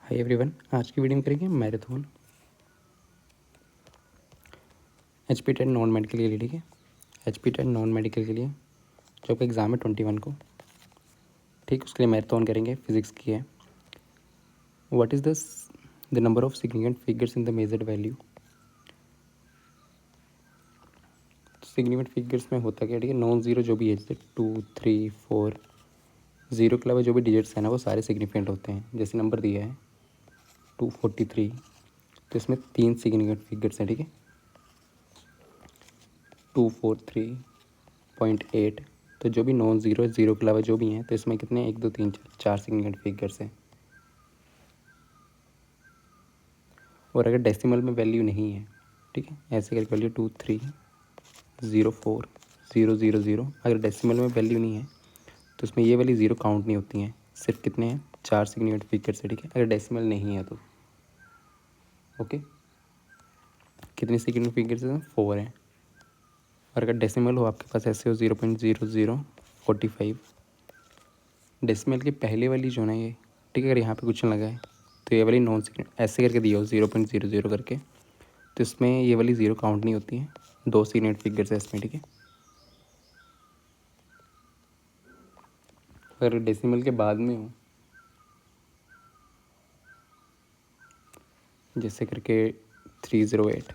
Hi everyone, आज की video में करेंगे marathon HP TET non medical के लिए। ठीक है, एचपी टेट नॉन मेडिकल के लिए जो आपका एग्ज़ाम है 21 को, ठीक, उसके लिए मैराथन करेंगे। फिजिक्स की है। What is the number of significant figures in the measured value. Significant figures में होता क्या, ठीक है, नॉन ज़ीरो जो भी है, जैसे 2, 3, 4, ज़ीरो के अलावा जो भी डिजिट्स हैं ना वो सारे सिग्निफिकेंट होते हैं। जैसे नंबर दिया है 243, तो इसमें 3 सिग्निफिकेंट फिगर्स हैं। ठीक है, 243.8, तो जो भी नॉन ज़ीरो है, ज़ीरो के अलावा जो भी हैं, तो इसमें कितने, 1, 2, 3, 4 सिग्निफिकेंट फिगर्स हैं। और अगर डेसिमल में वैल्यू नहीं है, ठीक है, ऐसे करके वैल्यू 23040000, अगर डेसिमल में वैल्यू नहीं है तो उसमें ये वाली ज़ीरो काउंट नहीं होती हैं। सिर्फ कितने हैं, 4 सिग्निफिकेंट फिगर्स है। ठीक है, अगर डेसिमल नहीं है तो ओके, कितनी सिग्निफिकेंट फिगर्स हैं, 4 हैं। और अगर डेसिमल हो आपके पास, ऐसे हो 0.0045, डेसिमल की पहले वाली जो ना ये, ठीक है, अगर यहाँ पे क्वेश्चन लगा है तो ये वाली नॉन सिग्निफिकेंट ऐसे करके दिया हो 0.00 करके, तो इसमें ये वाली ज़ीरो काउंट नहीं होती है। 2 सिग्निफिकेंट फिगर्स है इसमें। ठीक है, अगर डेसिमल के बाद में हो, जैसे करके 308,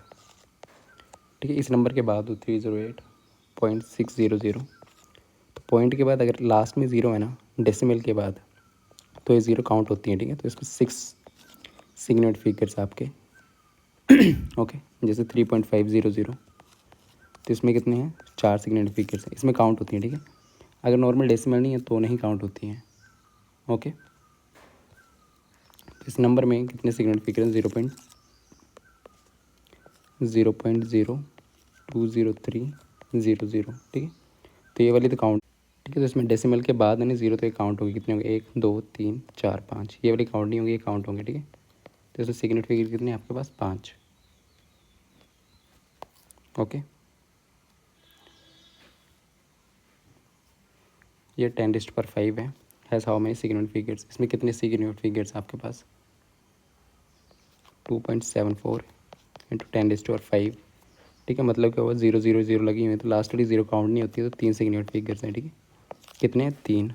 ठीक है, इस नंबर के बाद हो 308.600, तो पॉइंट के बाद अगर लास्ट में ज़ीरो है ना डेसिमल के बाद, तो ये ज़ीरो काउंट होती है। ठीक है, तो इसमें 6 सिग्निफिकेंट फिगर्स आपके ओके, जैसे 3.500, तो इसमें कितने हैं, 4 सिग्निफिकेंट फिगर्स हैं, इसमें काउंट होती हैं। ठीक है, अगर नॉर्मल डेसिमल नहीं है तो नहीं काउंट होती हैं। ओके, तो इस नंबर में कितने सिग्निफिकेंट फिगर हैं, 0.0.20300। ठीक है, तो ये वाली तो काउंट, ठीक है, तो इसमें डेसिमल के बाद है ना ज़ीरो, तो ये काउंट होगी। कितने होंगे, 1, 2, 3, 4, 5, ये वाली काउंट नहीं होंगी, ये काउंट होंगे। ठीक है, तो इसमें सिग्निफिकेंट फिगर कितने हैं आपके पास, 5। ओके, ये 10⁵ है। Has how many significant figures, इसमें कितने सिग्निफिकेंट फिगर्स आपके पास, 2.74 इंटू 10⁵। ठीक है, मतलब क्या हुआ, 000 लगी हुई है, तो लास्ट वाली ज़ीरो काउंट नहीं होती है, तो 3 सिग्निफिकेंट फिगर्स हैं। ठीक है, कितने हैं, 3।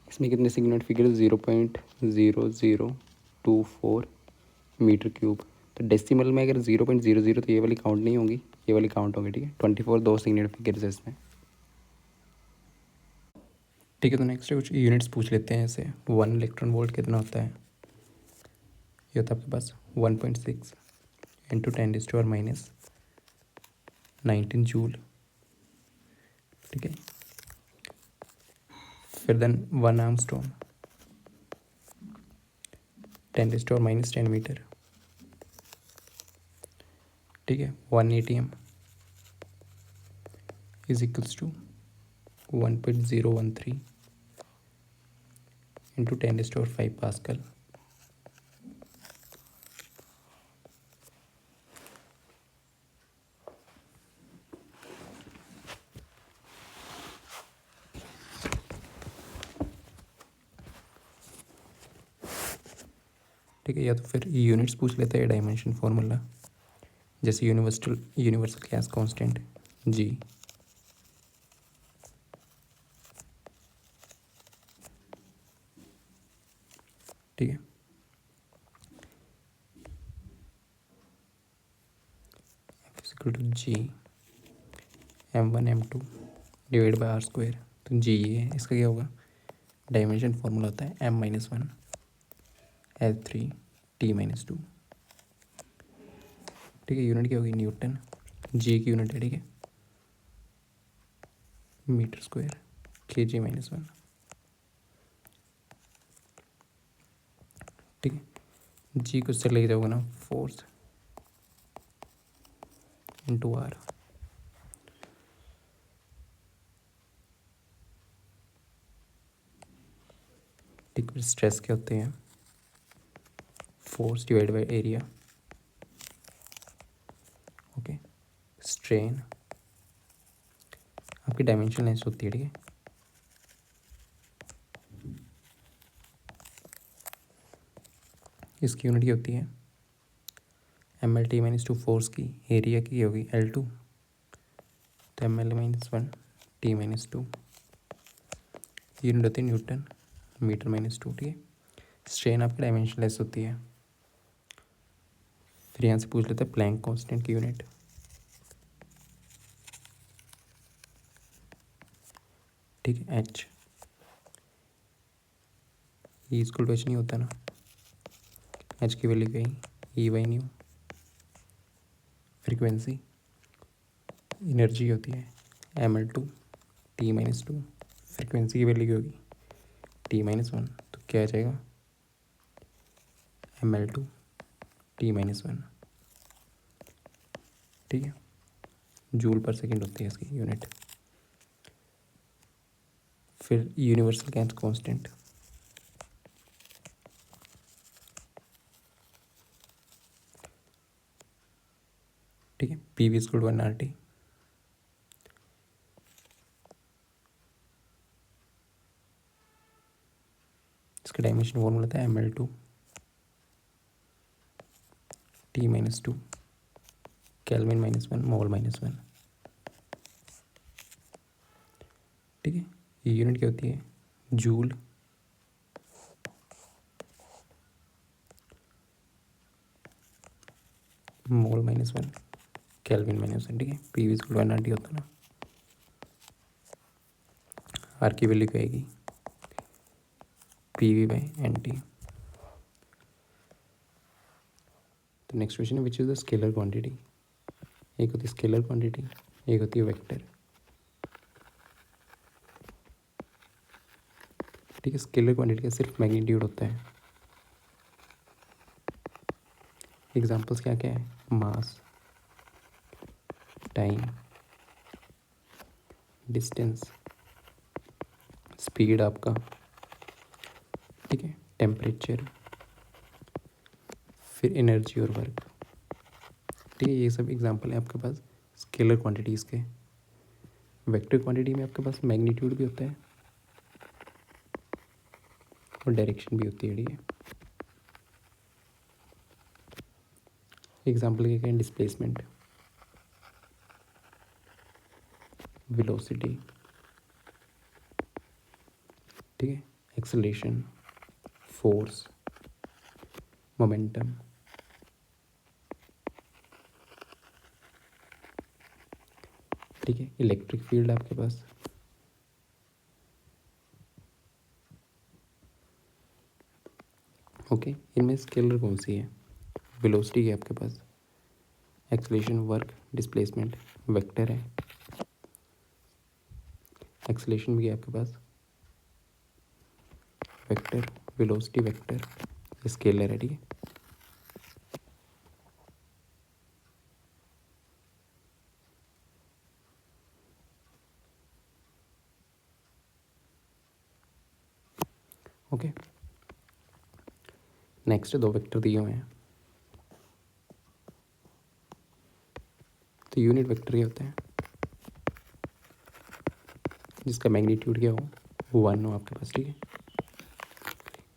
इसमें कितने सिग्निफिकेंट फिगर्स, 0.0024 मीटर क्यूब। तो डेसिमल में अगर 0.00, तो ये वाली काउंट नहीं होंगी, ये वाली काउंट होंगी। ठीक है, 24 2 सिग्निफिकेंट फिगर्स है इसमें। ठीक है, तो नेक्स्ट कुछ यूनिट्स पूछ लेते हैं। ऐसे 1 इलेक्ट्रॉन वोल्ट कितना होता है, ये होता है आपके पास 1.6 इंटू 10⁻⁹ जूल। ठीक है, फिर देन 1 आर्मस्ट्रॉन्ग 10⁻⁻10 मीटर। ठीक है, 1 ATM is equals to 1.013 into 10⁵ pascal. ठीक है, या तो फिर यूनिट्स पूछ लेते हैं, डायमेंशन फार्मूला, जैसे यूनिवर्सल गैस कांस्टेंट जी। ठीक है, equal to G m1 m2 divide by r²। तो जी ये है, इसका क्या होगा, डायमेंशन फार्मूला होता है m-1 L3 T-2। ठीक है, यूनिट क्या होगी, न्यूटन। जी की यूनिट है, ठीक है, मीटर स्क्वायर kg-1। ठीक है, जी को उससे ले जाओगे ना, फोर्स इंटू आर। ठीक है, स्ट्रेस क्या होते हैं, force divide by area. Okay, strain आपकी डायमेंशन लेंस होती है। ठीक है, इसकी यूनिट क्या होती है ml/t-2 फोर्स की एरिया की होगी L2, तो ml-1 t-2 यूनिट होती है न्यूटन मीटर-2, ठीक है। स्ट्रेन आपकी डायमेंशनलेस होती है। फिर यहाँ से पूछ लेते हैं प्लैंक कांस्टेंट की यूनिट, ठीक है। h E=h नहीं होता ना, h की वैल्यू क्या है E/न्यू। फ्रीक्वेंसी एनर्जी होती है ml/2 t-2, फ्रीक्वेंसी की वैल्यू क्या होगी t-1, तो क्या आ जाएगा ml/2 t-1, ठीक है। जूल पर सेकेंड होती है इसकी यूनिट। फिर यूनिवर्सल गैस कांस्टेंट, ठीक है। P=1 RT, इसका डायमेंशन फॉर्मूला था ml/2 t-2 केल्विन -1 मोल -1, ठीक है। ये यूनिट क्या होती है जूल मोल -1 केल्विन -1, ठीक है। P=1 RT होता है ना। आर की वैल्यू क्या आएगी PV/NT। तो नेक्स्ट क्वेश्चन है which is the scalar quantity. एक होती है स्केलर क्वांटिटी, एक होती है वेक्टर, ठीक है। स्केलर क्वांटिटी का सिर्फ मैग्नीट्यूड होता है। एग्जांपल्स क्या क्या है मास, टाइम, डिस्टेंस, स्पीड आपका, ठीक है, टेम्परेचर, फिर एनर्जी और वर्क, ठीक है। ये सब एग्जांपल है आपके पास स्केलर क्वांटिटीज़ के। वेक्टर क्वांटिटी में आपके पास मैग्नीट्यूड भी होता है और डायरेक्शन भी होती है, ठीक है। एग्जांपल क्या क्या है डिस्प्लेसमेंट, वेलोसिटी, ठीक है, एक्सेलरेशन, फोर्स, मोमेंटम, ठीक है। इलेक्ट्रिक फील्ड आपके पास, ओके। इनमें स्केलर कौन सी है वेलोसिटी है आपके पास, एक्सेलरेशन, वर्क, डिस्प्लेसमेंट, वेक्टर है। एक्सेलरेशन भी है आपके पास, वेक्टर, वेलोसिटी वेक्टर, स्केलर है, ठीक है। ओके, नेक्स्ट दो वेक्टर दिए हुए हैं। तो यूनिट वेक्टर क्या होता है जिसका मैग्नीट्यूड क्या हो 1 हो आपके पास, ठीक है।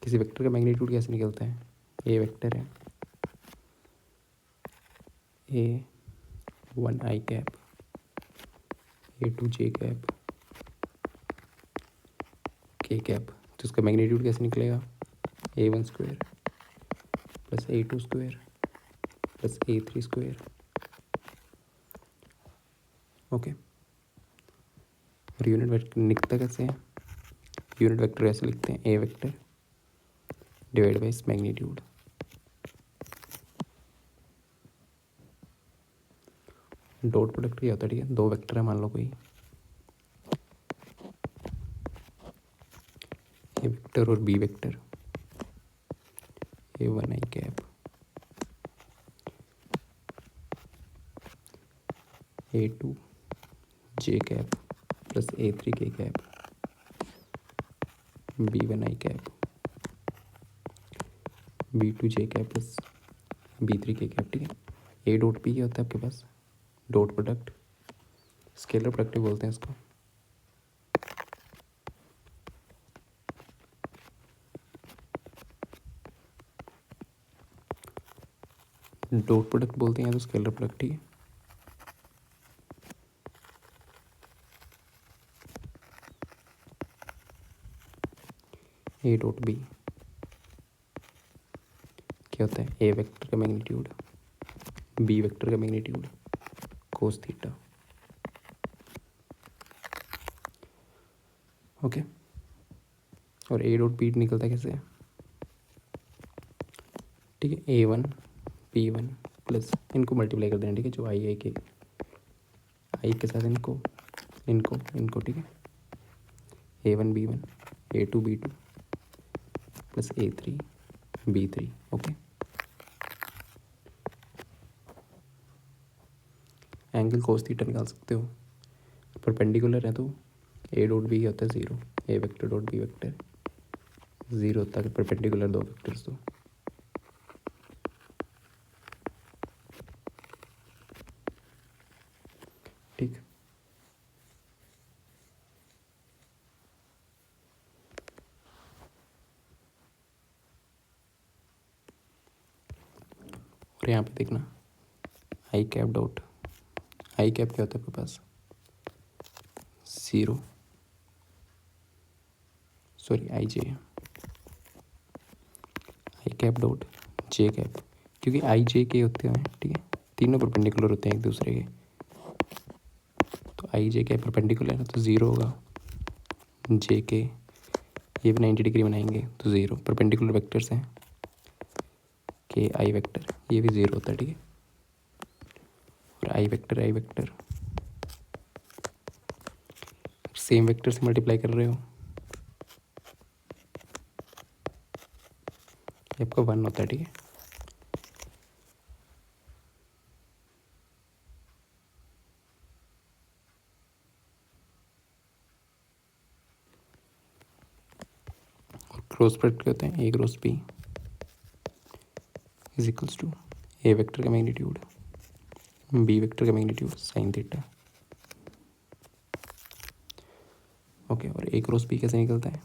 किसी वेक्टर का मैग्नीट्यूड कैसे निकलता है, ए वेक्टर है A1 A2 K, तो इसका मैग्नीट्यूड कैसे निकलेगा A1² + A2² + A3², ओके। और यूनिट वेक्टर लिखता कैसे है, यूनिट वेक्टर ऐसे लिखते हैं ए वेक्टर डिवाइड बाई इस मैग्नीट्यूड। डॉट प्रोडक्ट क्या होता है, ठीक है। दो वेक्टर है मान लो कोई ए वेक्टर और B vector, A1 A2 J + A3 B1 B2 J + B3 ठीक है। A डॉट पी क्या होता है आपके पास डॉट प्रोडक्ट, स्केलर प्रोडक्ट बोलते हैं इसको, डॉट प्रोडक्ट बोलते हैं या तो स्केलर प्रोडक्ट, ठीक है। ए डॉट बी क्या होता है, ए वेक्टर का मैग्नीट्यूड बी वेक्टर का मैग्नीट्यूड कोस थीटा, ओके। और ए डॉट बी निकलता कैसे, ठीक है, A1 P1 प्लस इनको मल्टीप्लाई कर देना, ठीक है, जो आई के साथ इनको इनको इनको ठीक है, A1 B1 A2 B2 plus A3 B3, okay. Angle cos theta निकाल सकते हो, परपेंडिकुलर है तो ए डॉट बी होता है zero, A vector dot B vector zero होता है परपेंडिकुलर दो वेक्टर्स तो, ठीक। और यहाँ पे देखना I cap dot, I cap क्या होता है आपके पास, zero, sorry I J, I cap dot J cap, क्योंकि आई जे के होते हैं, ठीक है, तीनों परपेंडिकुलर होते हैं एक दूसरे के, तो आई जे के परपेंडिकुलर है तो ज़ीरो होगा, जे के ये भी 90 डिग्री बनाएंगे तो ज़ीरो, परपेंडिकुलर वेक्टर्स हैं, के आई वेक्टर ये भी ज़ीरो होता है, ठीक है। और आई वेक्टर सेम वेक्टर से मल्टीप्लाई कर रहे हो, ये आपका 1 होता है, ठीक है। और क्रॉस प्रोडक्ट क्या होते हैं, A cross B is equals to A vector का मैग्नीट्यूड बी वेक्टर का मैग्नीट्यूड साइन थीटा, ओके। और ए क्रॉस बी कैसे निकलता है,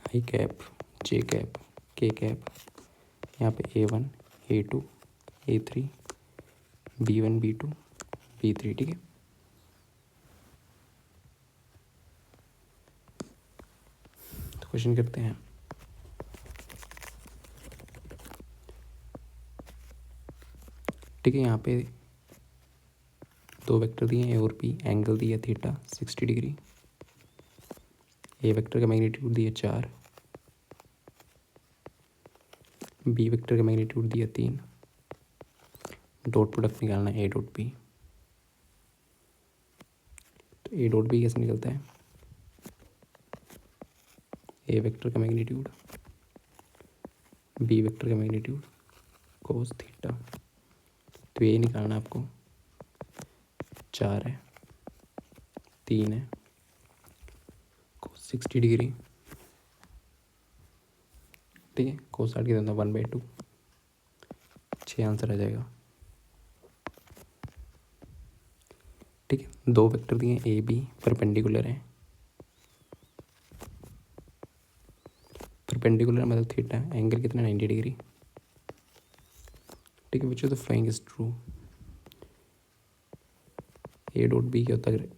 I cap J cap K cap, यहाँ पे A1 A2 A3 B1 B2 B3, ठीक है। तो क्वेश्चन करते हैं, ठीक है। यहाँ पे दो वेक्टर दिए ए और बी, एंगल दिया थीटा 60 डिग्री, ए वेक्टर का मैग्नीट्यूड दिया 4, बी वेक्टर का मैग्नीट्यूड दिया 3, डॉट प्रोडक्ट निकालना है ए डॉट बी, तो ए डॉट बी कैसे निकलता है, ए वेक्टर का मैग्नीट्यूड बी वेक्टर का मैग्नीट्यूड कोस थीटा, तो ये निकालना आपको, 4 है 3 है कोस 60 डिग्री, ठीक है, कोस 60 के अंदर 1/2, 6 आंसर आ जाएगा, ठीक है। दो वेक्टर दिए ए बी परपेंडिकुलर है, परपेंडिकुलर मतलब थीटा, एंगल कितना 90 डिग्री, ठीक है। Which of the following is true, A dot B क्या होता है,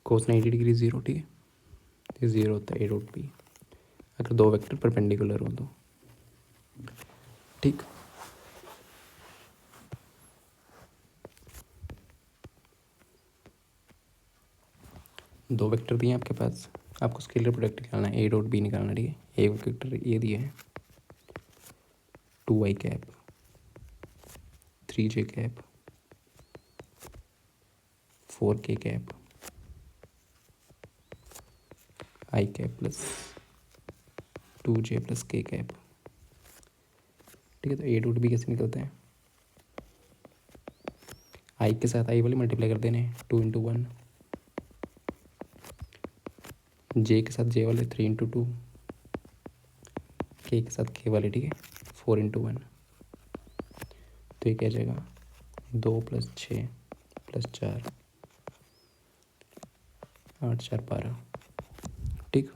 कोस 90 डिग्री ज़ीरो, ठीक है, ये ज़ीरो होता है ए डॉट बी अगर दो वेक्टर परपेंडिकुलर हो तो, ठीक। दो वेक्टर दिए आपके पास, आपको स्केलर प्रोडक्ट निकालना है, ए डॉट बी निकालना, ठीक है। एक वेक्टर ये दिए है 2 आई कैप 3 जे कैप 4 के कैप आई कैप प्लस 2 जे प्लस के कैप, ठीक है। तो ए डॉट बी कैसे निकलता है, आई के साथ आई वाले मल्टीप्लाई कर देने 2 × 1, जे के साथ जे वाले 3 × 2, के साथ के वाले, ठीक है, 4 × 1, तो ये क्या जाएगा 2 + 6 + 4 8 × 4 = 12, ठीक।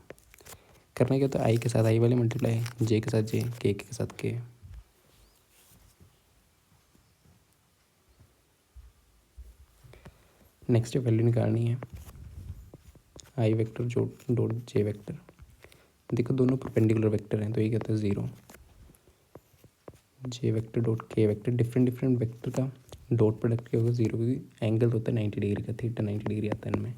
करना क्या होता है, आई के साथ आई वाले मल्टीप्लाई, जे के साथ जे, के साथ के। नेक्स्ट वैल्यू निकालनी है आई वेक्टर जो डॉट जे वेक्टर। देखो दोनों परपेंडिकुलर वेक्टर हैं तो ये कहता है 0। जे वेक्टर डॉट के वेक्टर, डिफरेंट डिफरेंट वेक्टर का डॉट प्रोडक्ट क्या होगा 0, क्योंकि एंगल होता है 90 डिग्री का, थीटा 90 डिग्री आता है इनमें।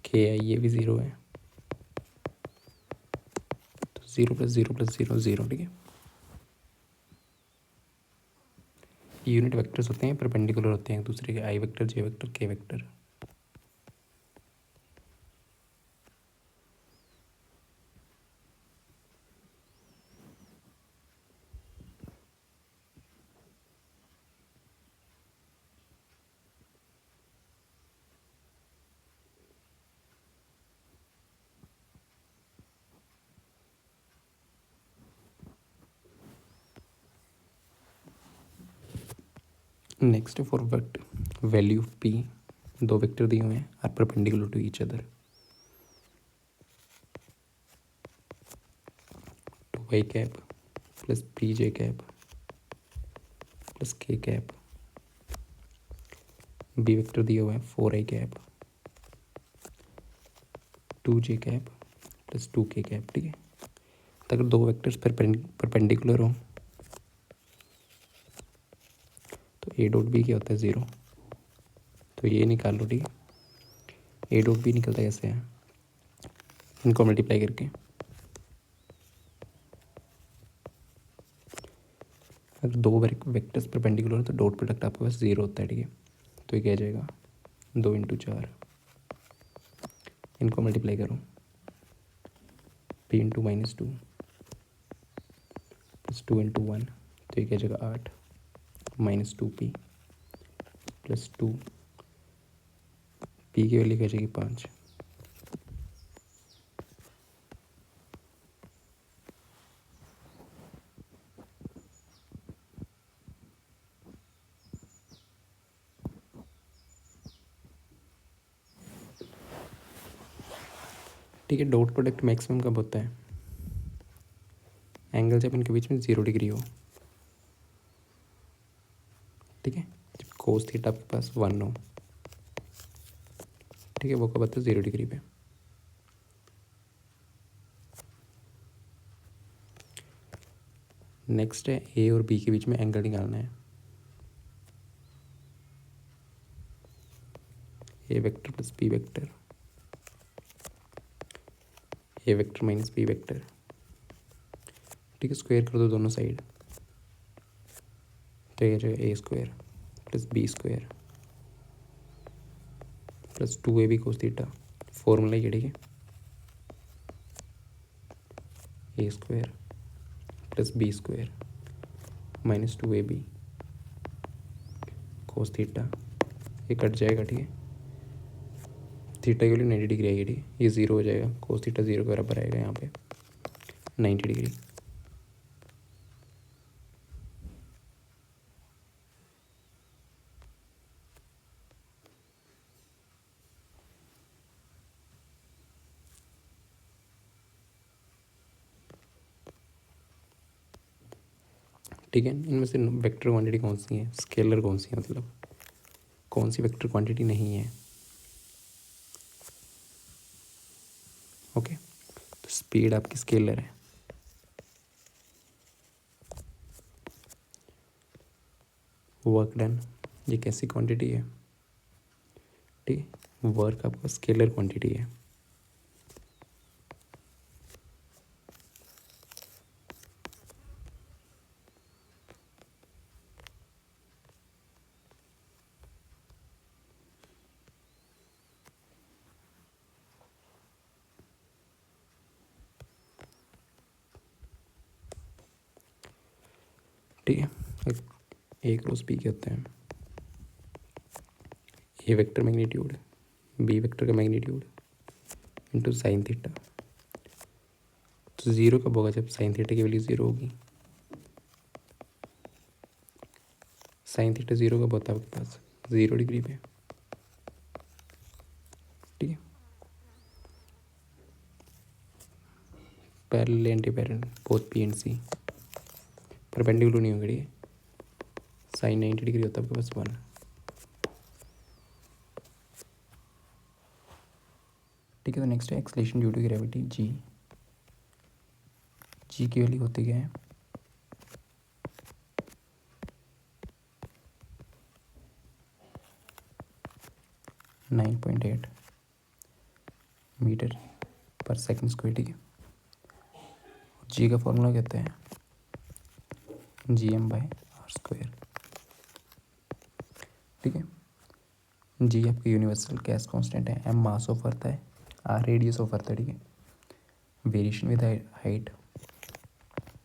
के है, ये भी 0 है, तो 0 + 0 + 0 0, ठीक है। यूनिट वेक्टर्स होते हैं, परपेंडिकुलर होते हैं एक दूसरे के, I vector J vector K vector. Next for value of P, दो वेक्टर दिए हुए हैं are perpendicular to each other, two Y cap plus P J cap plus K cap. B vector दिया हुआ है 4i cap, 2j cap plus 2k cap, ठीक है। तो अगर दो वेक्टर्स परपेंडिकुलर हो तो ए डॉट बी क्या होता है 0, तो ये निकाल लो, ठीक है। ए डॉट बी निकलता कैसे है, इनको मल्टीप्लाई करके। अगर दो वेक्टर्स परपेंडिकुलर हो तो डॉट प्रोडक्ट आपके पास 0 होता है, ठीक है। तो ये क्या आ जाएगा 2 × 4, इनको मल्टीप्लाई करो, p × -2 प्लस 2 × 1, तो ये क्या आ जाएगा 8 -2p प्लस 2, p की वैल्यू क्या जाएगी 5। ठीक है। डॉट प्रोडक्ट मैक्सिमम कब होता है, एंगल जब इनके बीच में 0 डिग्री हो, ठीक है। जब कोस थीटा आपके पास 1 हो, ठीक है, वो कब आता है 0 डिग्री पे। नेक्स्ट है ए और बी के बीच में एंगल निकालना है, ए वेक्टर प्लस बी वेक्टर, ए वेक्टर माइनस बी वेक्टर, ठीक है। स्क्वायर कर दो दोनों साइड, तो ये जो A square plus B square plus 2ab cos theta, formula ये, ठीक है। A square plus B square minus 2ab cos theta, ये कट जाएगा, ठीक है। थीटा की वैल्यू 90 डिग्री आएगी, ठीक है। ये 0 हो जाएगा, कोस थीटा 0 के बराबर आएगा यहाँ पे 90 डिग्री। ठीक है। इनमें से वेक्टर क्वांटिटी कौन सी है, स्केलर कौन सी है, मतलब कौन सी वेक्टर क्वांटिटी नहीं है। ओके, तो स्पीड आपकी स्केलर है, वर्क डन ये कैसी क्वांटिटी है, ठीक है। वर्क आपका स्केलर क्वांटिटी है, ठीक है। ए क्रॉस बी क्या होता है, ए वेक्टर मैग्नीट्यूड बी वेक्टर का मैग्नीट्यूड इंटू साइन थीटा। तो 0 कब होगा, जब साइन थीटा की वैल्यू 0 होगी। साइन थीटा 0 कब होता है आपके पास 0 डिग्री पे, ठीक है। Parallel anti parallel both P and C, perpendicular नहीं होगी, ठीक है। साइन 90 डिग्री होता है आपके पास 1, ठीक है। तो नेक्स्ट है एक्सलेशन ड्यू टू ग्रेविटी जी। जी की वैल्यू होती क्या है, 9.8 मीटर पर सेकंड स्क्वायर, ठीक है। जी का फॉर्मूला कहते हैं GM/r², ठीक है। जी आपका यूनिवर्सल गैस कांस्टेंट है, एम मास ऑफ अर्थ है, आर रेडियस ऑफ अर्थ है, ठीक है। वेरिएशन विद हाइट,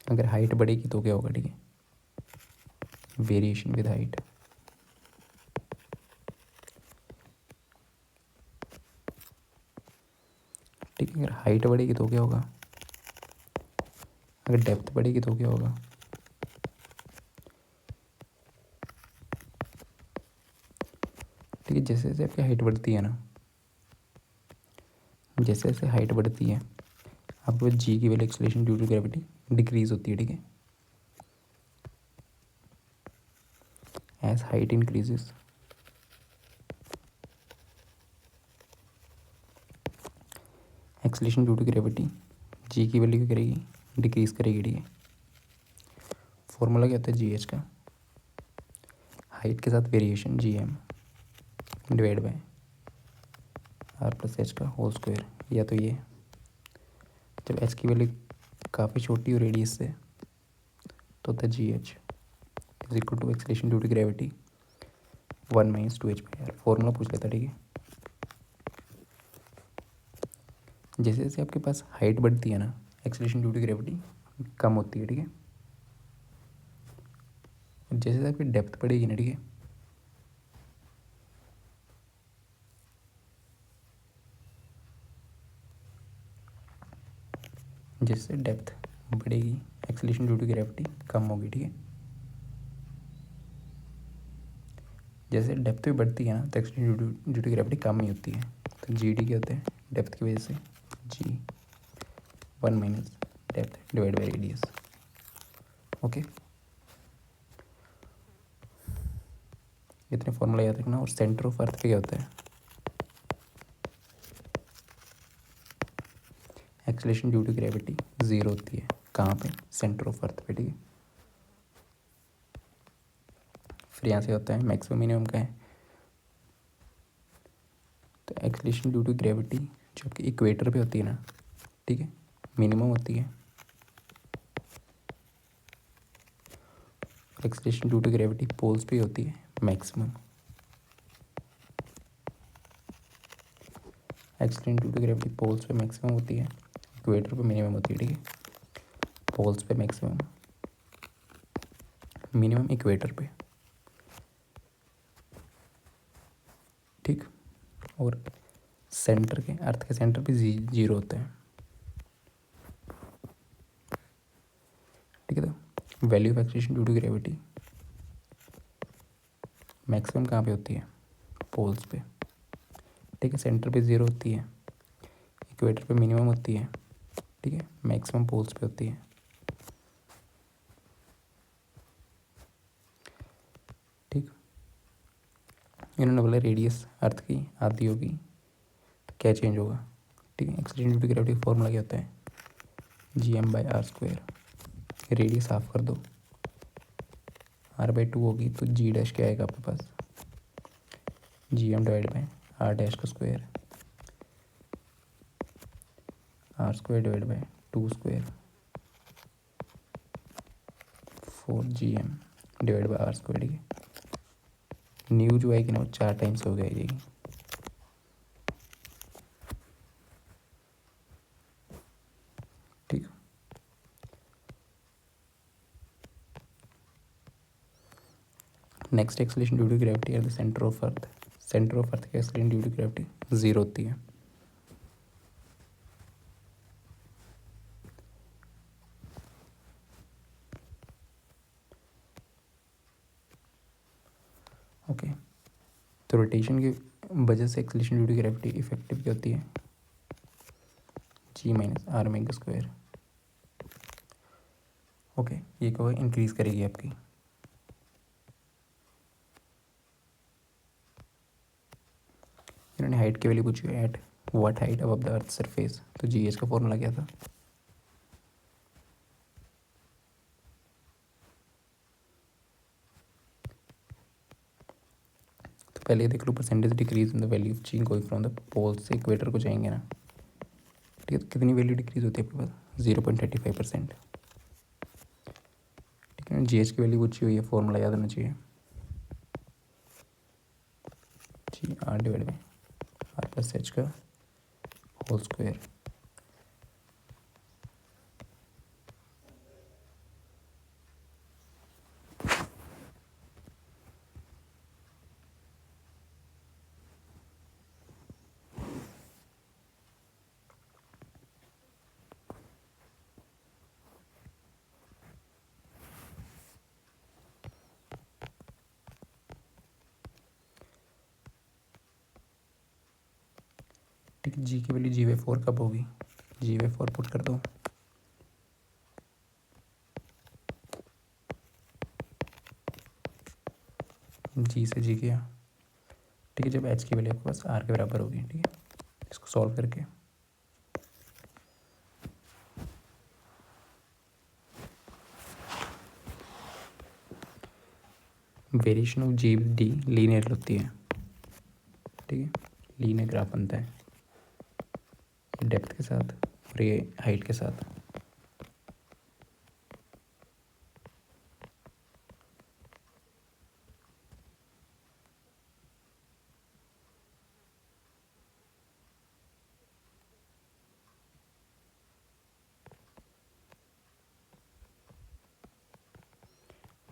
अगर हाइट बढ़ेगी तो क्या होगा, ठीक है, वेरिएशन विद हाइट, ठीक है। अगर हाइट बढ़ेगी तो क्या होगा, अगर डेप्थ बढ़ेगी तो क्या होगा, ठीक है। जैसे जैसे आपकी हाइट बढ़ती है ना, जैसे जैसे हाइट बढ़ती है आपके पास जी की value acceleration due to gravity decrease होती है, ठीक है। As height increases, acceleration due to gravity G की वैल्यू क्या करेगी, डिक्रीज करेगी, ठीक है। फॉर्मूला क्या होता है जी एच का, हाइट के साथ variation GM divide by R+H का होल स्क्वायर, या तो ये जब एच की वैल्यू काफ़ी छोटी हो रेडियस से तो होता है GH is equal to acceleration due to gravity 1 - 2h/r। Formula पूछ लेता, ठीक है। जैसे जैसे आपके पास हाइट बढ़ती है ना, एक्सेलरेशन ड्यू टू ग्रेविटी कम होती है, ठीक है। जैसे जैसे आपकी डेप्थ बढ़ेगी ना, ठीक है, जैसे डेप्थ बढ़ेगी एक्सेलरेशन ड्यू टू ग्रेविटी कम होगी, ठीक है। जैसे डेप्थ भी बढ़ती है ना तो एक्सेलरेशन ड्यू टू ग्रेविटी कम ही होती है। तो GD क्या होता है, डेप्थ की वजह से G 1 - depth divide by radius, okay. इतने फॉर्मूला याद रखना। और सेंटर ऑफ अर्थ पे क्या होता है, एक्सेलरेशन ड्यू टू ग्रेविटी 0 होती है, कहाँ पे, सेंटर ऑफ अर्थ पे, ठीक है। फिर यहाँ से होता है मैक्सिमम मिनिमम का है, तो एक्सेलरेशन ड्यू टू ग्रेविटी जो आपकी इक्वेटर पे होती है ना, ठीक है, मिनिमम होती है। Acceleration due to gravity poles पे होती है maximum. Acceleration due to gravity poles पे मैक्सिमम होती है, इक्वेटर पे मिनिमम होती है, ठीक है। पोल्स पे मैक्सिमम, मिनिमम इक्वेटर पे, ठीक। और सेंटर के, अर्थ के सेंटर पे 0 होता है, ठीक है। तो value of acceleration due to gravity maximum कहाँ पे होती है, पोल्स पे, ठीक है। सेंटर पे 0 होती है, इक्वेटर पे मिनिमम होती है, ठीक है। मैक्सिमम पोल्स पे होती है, ठीक। इन्होंने बोला रेडियस अर्थ की आधी होगी तो क्या चेंज होगा, ठीक है। Acceleration due to gravity formula क्या होता है, GM/r²। रेडियस हाफ कर दो, R/2 होगी तो G' क्या आएगा आपके पास, GM डिवाइड बाई R' का square, R² divide by 2 square 4GM divide by R², ठीक है। न्यू जो आएगी ना वो 4 टाइम्स हो जाएगी, ठीक। Next acceleration due to gravity at the centre of Earth, centre of Earth की एक्सेलरेशन ड्यू टू ग्रेविटी 0 होती है, ओके। तो रोटेशन की वजह से acceleration due to gravity effective क्या होती है, G - R omega square, okay, ये क्या इंक्रीज़ करेगी आपकी। इन्होंने हाइट की वैल्यू पूछी है, at what height above the Earth surface, तो जी एच का फॉर्मूला क्या था। तो पहले देख लो, percentage decrease in the value of G going from the pole से इक्वेटर को जाएंगे ना, ठीक है। तो कितनी वैल्यू डिक्रीज होती है आपके पास, 0.35%, ठीक है ना। जी एच की वैल्यू पूछी हुई है, फॉर्मूला याद होना चाहिए, G R divide by R plus H का होल स्क्वायर। ठीक है, जी की वैल्यू जी/4 कब होगी, जी/4 पुट कर दो, जी से जी किया, ठीक है। जब एच की वैल्यू आपके पास आर के बराबर होगी, ठीक है। इसको सॉल्व करके variation of G D linear होती है, ठीक है। लीनियर ग्राफ बनता है डेप्थ के साथ और ये हाइट के साथ।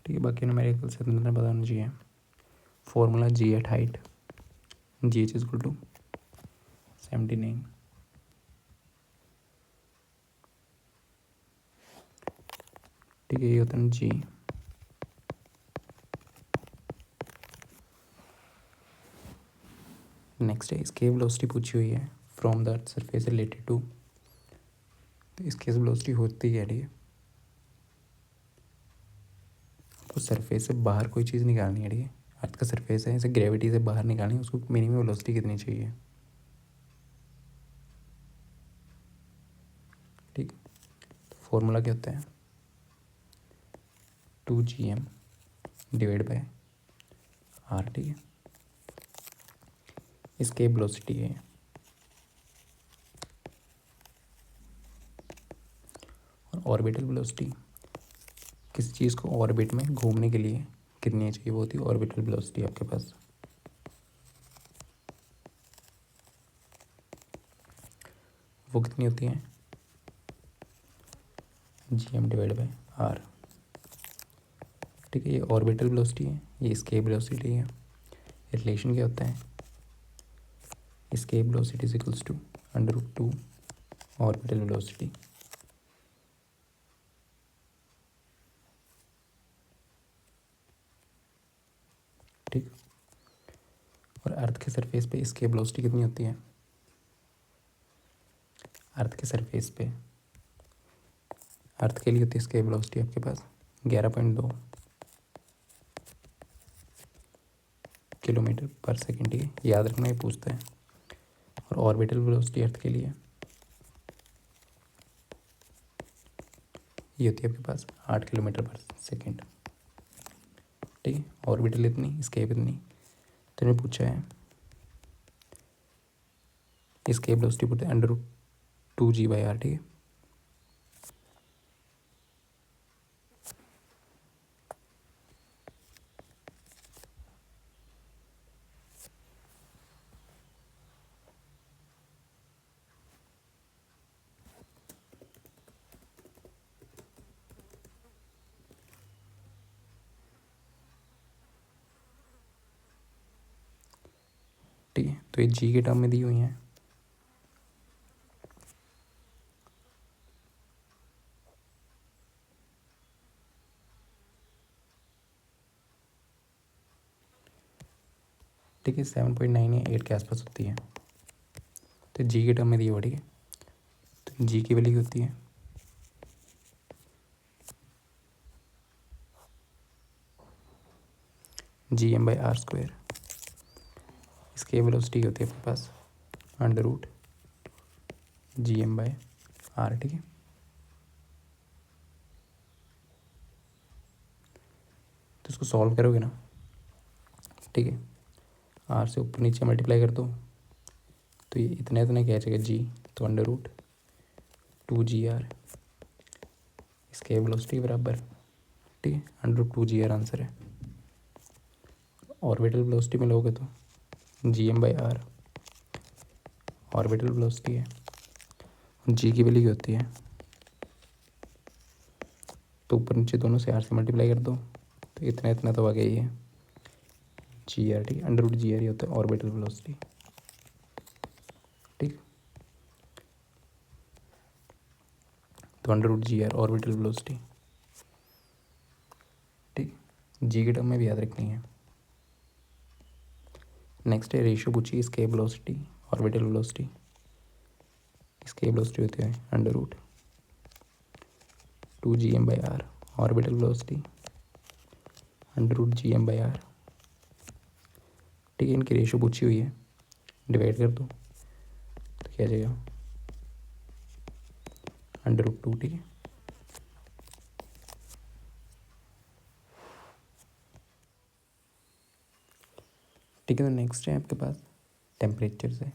ठीक है, बाकी न्यूमेरिकल से तुम्हें बताना चाहिए। Formula G at height, G H is equal to 79, ठीक है। ये होता है जी। नेक्स्ट है इसकी वेलोसिटी पूछी हुई है, from the Earth surface related to, तो इसकी वेलोसिटी होती है, ठीक है। तो सरफेस से बाहर कोई चीज़ निकालनी है, ठीक है। अर्थ का सरफेस है, इसे ग्रेविटी से बाहर निकालनी है, उसको मिनिमम वेलोसिटी कितनी चाहिए, ठीक। तो फॉर्मूला क्या होता है, 2gm डिवाइड बाय आर, ठीक है। इसकी वेलोसिटी है, और ऑर्बिटल वेलोसिटी किसी चीज़ को ऑर्बिट में घूमने के लिए कितनी चाहिए, वो होती है ऑर्बिटल वेलोसिटी आपके पास। वो कितनी होती है, gm डिवाइड बाय आर, ठीक है। ये ऑर्बिटल वेलोसिटी है, ये escape वेलोसिटी है। रिलेशन क्या होता है, escape velocity is equals to √2 orbital velocity, ठीक। और अर्थ के सरफेस पे escape वेलोसिटी कितनी होती है, अर्थ के सरफेस पे अर्थ के लिए होती है escape वेलोसिटी आपके पास 11.2 किलोमीटर पर सेकेंड, ठीक है। याद रखना, ये पूछता है। और ऑर्बिटल वेलोसिटी अर्थ के लिए ये होती है आपके पास 8 किलोमीटर पर सेकेंड, ठीक है। ऑर्बिटल इतनी, स्केप इतनी। तो इन्होंने पूछा है स्केप वेलोसिटी पूछते हैं √2g/r, ठीक है। ठीक है, तो ये जी के टर्म में दी हुई हैं। ठीक है, 7.9 या 8 के आसपास होती है, तो जी के टर्म में दी हुआ, ठीक है। तो जी की वैल्यू होती है Gm/r²। इसकी वेलोसिटी होती है अपने पास √Gm/r, ठीक है। तो इसको सॉल्व करोगे ना, ठीक है, r से ऊपर नीचे मल्टीप्लाई कर दो तो ये इतना इतना क्या आ जाएगा g, तो √2gr। इसके वेलोसिटी बराबर, ठीक है, √2gr आंसर है। ऑर्बिटल वेलोसिटी में लोगे तो Gm/r ऑर्बिटल वेलोसिटी है, g की वैल्यू होती है, तो ऊपर नीचे दोनों से r से मल्टीप्लाई कर दो तो इतना इतना तो आ गया ही है gr, ठीक है, √gr ही होता है ऑर्बिटल वेलोसिटी, ठीक। तो √gr ऑर्बिटल वेलोसिटी, ठीक, जी के टर्म में भी याद रखनी है। नेक्स्ट है रेशियो पूछी इसके वेलोसिटी ऑर्बिटल वेलोसिटी। इसकी वेलोसिटी होती है √2Gm/r ऑर्बिटल वेलोसिटी √Gm/r, ठीक है। इनकी रेशियो पूछी हुई है, डिवाइड कर दो तो क्या आ जाएगा √2, ठीक है। ठीक है, तो नेक्स्ट है आपके पास टेम्परेचर से।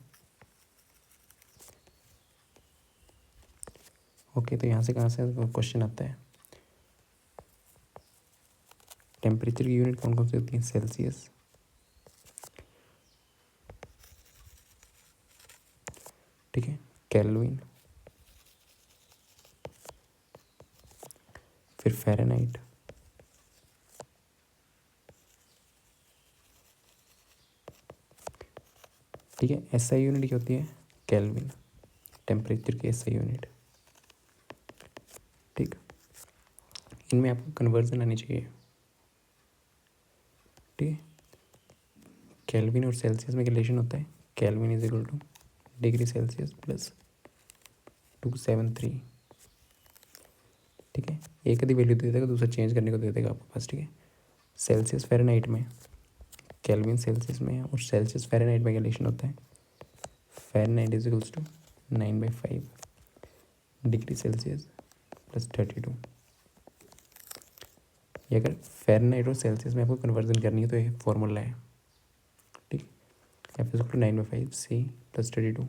ओके, तो यहाँ से कहाँ से क्वेश्चन आता है, टेम्परेचर की यूनिट कौन कौन सी होती है, सेल्सियस, ठीक है, केल्विन, फिर फ़ारेनहाइट, ठीक है। एसआई यूनिट क्या होती है, केल्विन, टेम्परेचर की एसआई यूनिट, ठीक। इनमें आपको कन्वर्जन आनी चाहिए, ठीक है। केल्विन और सेल्सियस में रिलेशन होता है, Kelvin is equal two degree Celsius plus 273, ठीक है। एक आधी वैल्यू दे देगा, दूसरा चेंज करने को दे देगा आपके पास, ठीक है। सेल्सियस फ़ारेनहाइट में, केल्विन सेल्सियस में और सेल्सियस फ़ारेनहाइट में रिलेशन होता है, Fahrenheit is equals to 9/5 degree Celsius plus 32। ये अगर फ़ारेनहाइट और सेल्सियस में आपको कन्वर्जन करनी है तो ये फॉर्मूला है, ठीक। F is equal to 9/5 C plus 32,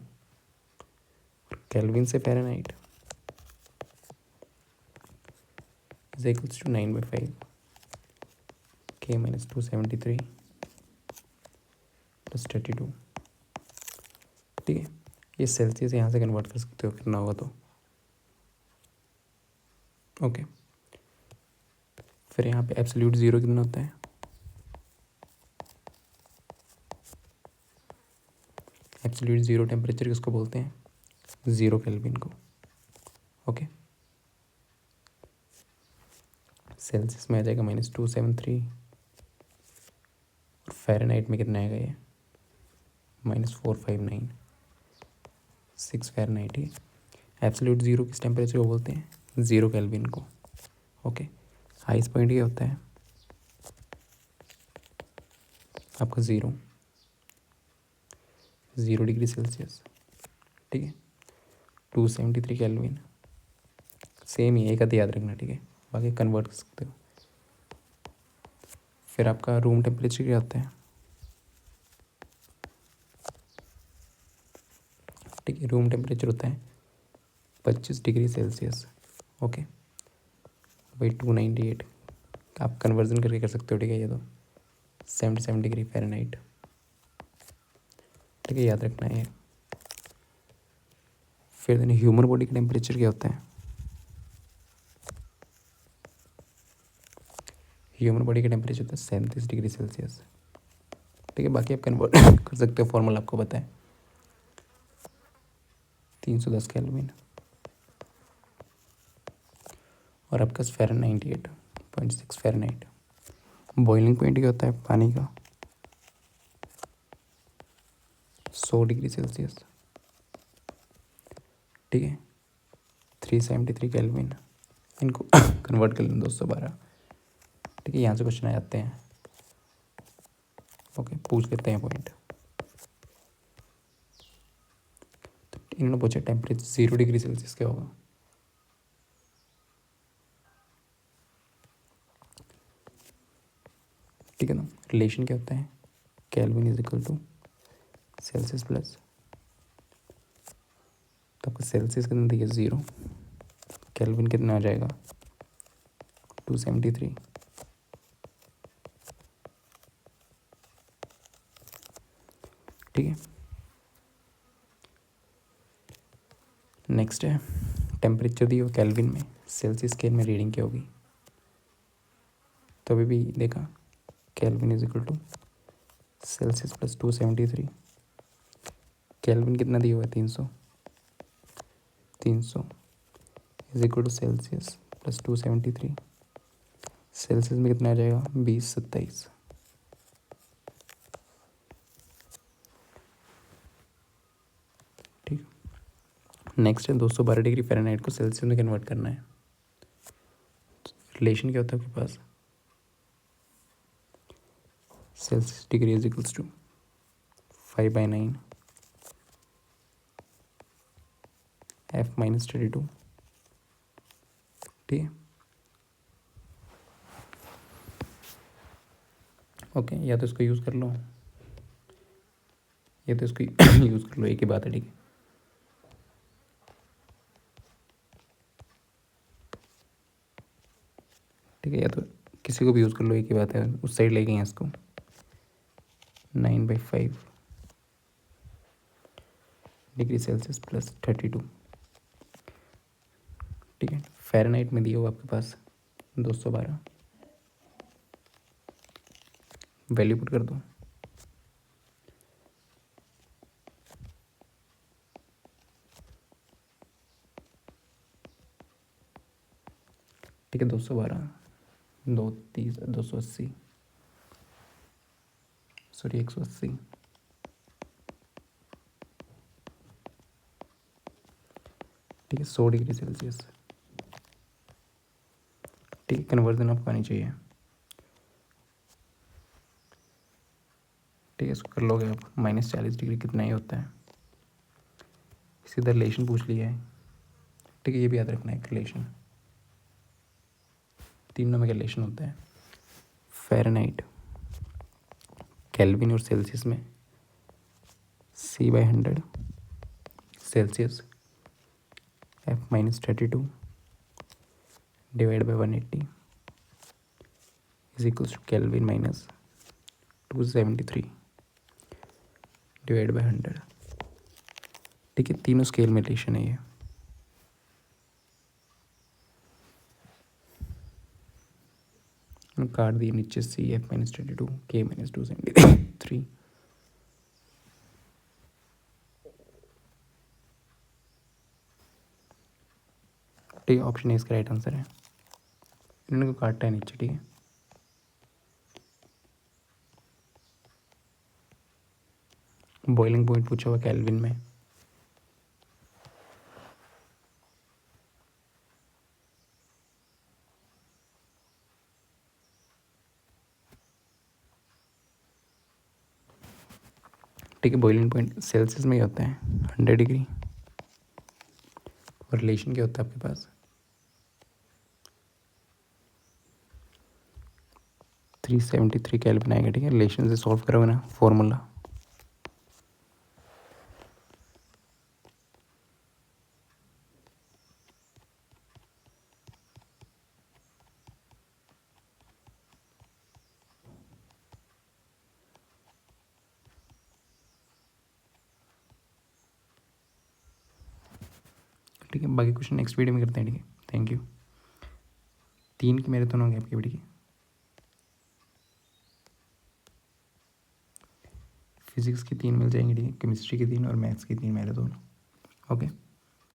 kelvin से Fahrenheit is equals to 9/5 K minus 273 plus 32, ठीक है। ये सेल्सियस यहाँ से कन्वर्ट कर सकते हो करना होगा तो, ओके। फिर यहाँ पे एब्सोल्यूट ज़ीरो कितना होता है, एब्सोल्यूट ज़ीरो टेम्परेचर किसको बोलते हैं, 0 केल्विन को, ओके। सेल्सियस में आ जाएगा -273 और फ़ारेनहाइट में कितना आएगा ये -459 6 फ़ारेनहाइट, ही एब्सोल्यूट ज़ीरो किस टेम्परेचर को बोलते हैं, 0 केल्विन को, ओके। हाईएस्ट पॉइंट ये होता है आपका 0 डिग्री सेल्सियस, ठीक है, 273 केल्विन, सेम ही एक आधी याद रखना, ठीक है, बाकी कन्वर्ट कर सकते हो। फिर आपका रूम टेम्परेचर क्या होता है, ठीक है, रूम टेम्परेचर होता है 25 डिग्री सेल्सियस, ओके। भाई 298 आप कन्वर्जन करके कर सकते हो, ठीक है। ये तो 77 डिग्री फ़ारेनहाइट, ठीक है, याद रखना है। फिर देन ह्यूमन बॉडी का टेम्परेचर क्या होता है, ह्यूमन बॉडी का टेम्परेचर होता है 37 डिग्री सेल्सियस, ठीक है। बाकी आप कन्वर्ट कर सकते हो, फॉर्मूला आपको पता है 310 केल्विन, और आपका फ़ारेनहाइट 98.6 फ़ारेनहाइट। बॉइलिंग पॉइंट क्या होता है पानी का, 100 डिग्री सेल्सियस, ठीक है, 373 केल्विन, इनको कन्वर्ट कर लें 212, ठीक है। यहाँ से क्वेश्चन आ जाते हैं, पूछ लेते हैं पॉइंट। तो इन्होंने पूछा टेम्परेचर 0 डिग्री सेल्सियस क्या होगा। ठीक है ना, रिलेशन क्या होता है, Kelvin is equal to Celsius plus, तो आपका सेल्सियस कितना दिया 0, केल्विन कितना आ जाएगा 273। ठीक है, नेक्स्ट है टेम्परेचर दी हो केल्विन में, सेल्सियस स्केल में रीडिंग क्या होगी। तो अभी भी देखा kelvin is equal to Celsius plus 273, kelvin कितना दिया हुआ है 300, 300 is equal to Celsius plus 273, Celsius में कितना आ जाएगा 2027। ठीक, नेक्स्ट है 212 डिग्री फ़ारेनहाइट को सेल्सियस में कन्वर्ट करना है। रिलेशन क्या होता है आपके पास, Celsius degree is equals to 5/9 F-32। ठीक है, ओके, या तो इसको यूज़ कर लो या तो इसको यूज़ कर लो, एक ही बात है। ठीक है, ठीक है, या तो किसी को भी यूज़ कर लो, एक ही बात है, उस साइड ले गए हैं इसको 9/5 डिग्री सेल्सियस प्लस 32। ठीक है, फ़ारेनहाइट में दिया हुआ आपके पास 212, वैल्यू पुट कर दो। ठीक है, 212 230 280 सॉरी 180। ठीक है, 100 डिग्री सेल्सियस। ठीक है, कन्वर्जन आपको आनी चाहिए। ठीक है, इसको कर लोगे आप, -40 डिग्री कितना ही होता है, सीधा रिलेशन पूछ लिया है। ठीक है, ये भी याद रखना है, रिलेशन तीनों में रिलेशन होता है, फ़ारेनहाइट, केल्विन और सेल्सियस में C/100 Celsius F-32 divide by 180 is equals to Kelvin minus 273 divide by 100। ठीक है, तीनों स्केल में रिलेशन है ये। काट दिए नीचे CF-32 K-273। ठीक है, ऑप्शन ए इसका राइट आंसर है, इन्होंने को काटता है नीचे। ठीक है, बॉइलिंग पॉइंट पूछा हुआ केल्विन में, ठीक है, बॉइलिंग पॉइंट सेल्सियस में ही होता है 100 डिग्री, और रिलेशन क्या होता है आपके पास 373 केल्विन आएगा। ठीक है, रिलेशन से सॉल्व करोगे ना फॉर्मूला, ठीक है, बाकी क्वेश्चन नेक्स्ट वीडियो में करते हैं। ठीक है, थैंक यू। 3 के मैराथन होंगे आपके वीडियो की, फिजिक्स की 3 मिल जाएंगी। ठीक है, केमिस्ट्री की 3 और मैथ्स की 3 मैराथन। ओके।